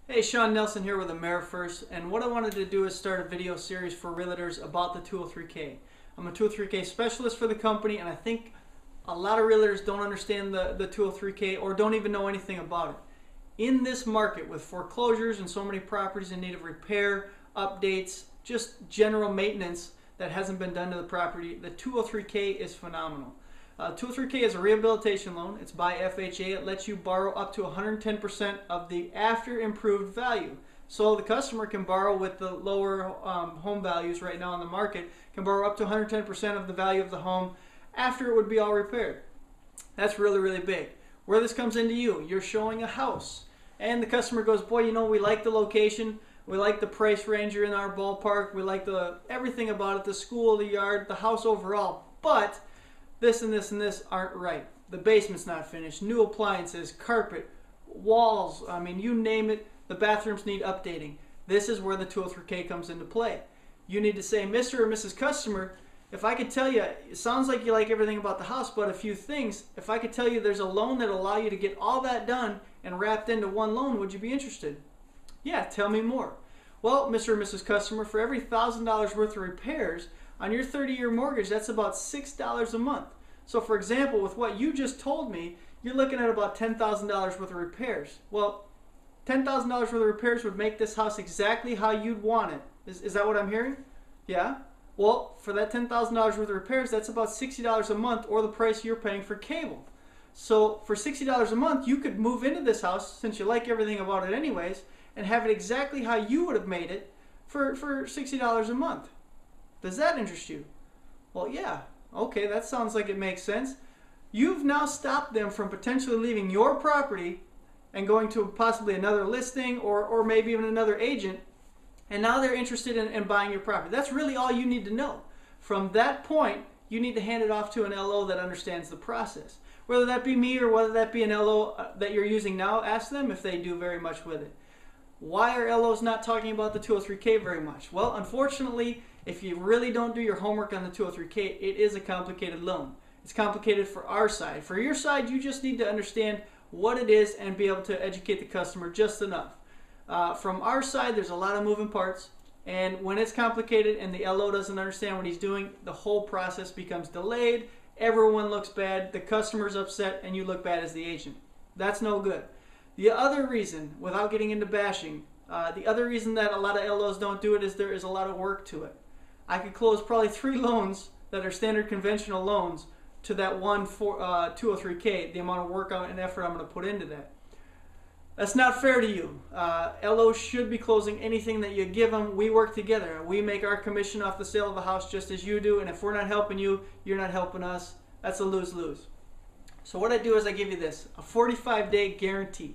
Hey, Sean Nelson here with Realtors, and what I wanted to do is start a video series for realtors about the 203K. I'm a 203K specialist for the company, and I think a lot of realtors don't understand the 203K or don't even know anything about it. In this market with foreclosures and so many properties in need of repair, updates, just general maintenance that hasn't been done to the property, the 203K is phenomenal. 203K is a rehabilitation loan. It's by FHA. It lets you borrow up to 110% of the after improved value. So the customer can borrow with the lower home values right now on the market, can borrow up to 110% of the value of the home after it would be all repaired. That's really, really big. Where this comes into you're showing a house and the customer goes, boy, we like the location, we like the price range in our ballpark, we like everything about it, the school, the yard, the house overall, but this and this and this aren't right. The basement's not finished, new appliances, carpet, walls, you name it, the bathrooms need updating. This is where the 203K comes into play. You need to say, Mr. or Mrs. Customer, if I could tell you, it sounds like you like everything about the house, but a few things, if I could tell you there's a loan that'll allow you to get all that done and wrapped into one loan, would you be interested? Yeah, tell me more. Well, Mr. or Mrs. Customer, for every $1,000 worth of repairs on your 30-year mortgage, that's about $6 a month. So for example, with what you just told me, you're looking at about $10,000 worth of repairs. Well, $10,000 worth of repairs would make this house exactly how you'd want it. Is that what I'm hearing? Yeah? Well, for that $10,000 worth of repairs, that's about $60 a month, or the price you're paying for cable. So for $60 a month, you could move into this house, since you like everything about it anyways, and have it exactly how you would have made it for $60 a month. Does that interest you? Well, yeah. Okay, that sounds like it makes sense. You've now stopped them from potentially leaving your property and going to possibly another listing or maybe even another agent, and now they're interested in buying your property. That's really all you need to know. From that point, you need to hand it off to an LO that understands the process. Whether that be me or whether that be an LO that you're using now, ask them if they do very much with it. Why are LOs not talking about the 203K very much? Well, unfortunately, if you really don't do your homework on the 203K, it is a complicated loan. It's complicated for our side. For your side, you just need to understand what it is and be able to educate the customer just enough. From our side, there's a lot of moving parts, and when it's complicated and the LO doesn't understand what he's doing, the whole process becomes delayed, everyone looks bad, the customer's upset, and you look bad as the agent. That's no good. The other reason, without getting into bashing, the other reason that a lot of LOs don't do it is there is a lot of work to it. I could close probably 3 loans that are standard conventional loans to that one 203K, the amount of work and effort I'm going to put into that. That's not fair to you. LOs should be closing anything that you give them. We work together. We make our commission off the sale of a house just as you do, and if we're not helping you, you're not helping us. That's a lose-lose. So what I do is I give you this, a 45-day guarantee.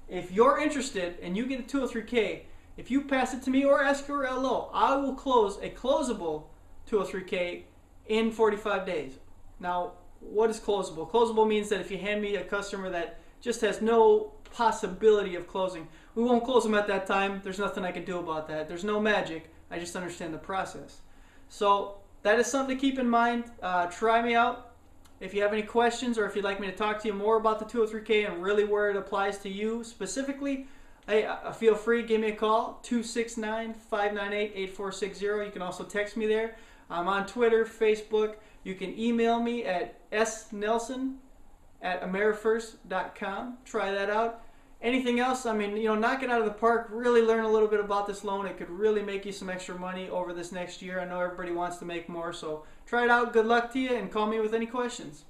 If you're interested and you get a 203K, if you pass it to me or ask your LO, I will close a closable 203K in 45 days. Now, what is closable? Closable means that if you hand me a customer that just has no possibility of closing, we won't close them at that time. There's nothing I can do about that. There's no magic. I just understand the process. So that is something to keep in mind. Try me out. If you have any questions or if you'd like me to talk to you more about the 203K and really where it applies to you specifically, hey, feel free, give me a call, 269-598-8460. You can also text me there. I'm on Twitter, Facebook. You can email me at snelson@amerifirst.com. Try that out. Anything else, knock it out of the park. Really learn a little bit about this loan. It could really make you some extra money over this next year. I know everybody wants to make more, so try it out. Good luck to you, and call me with any questions.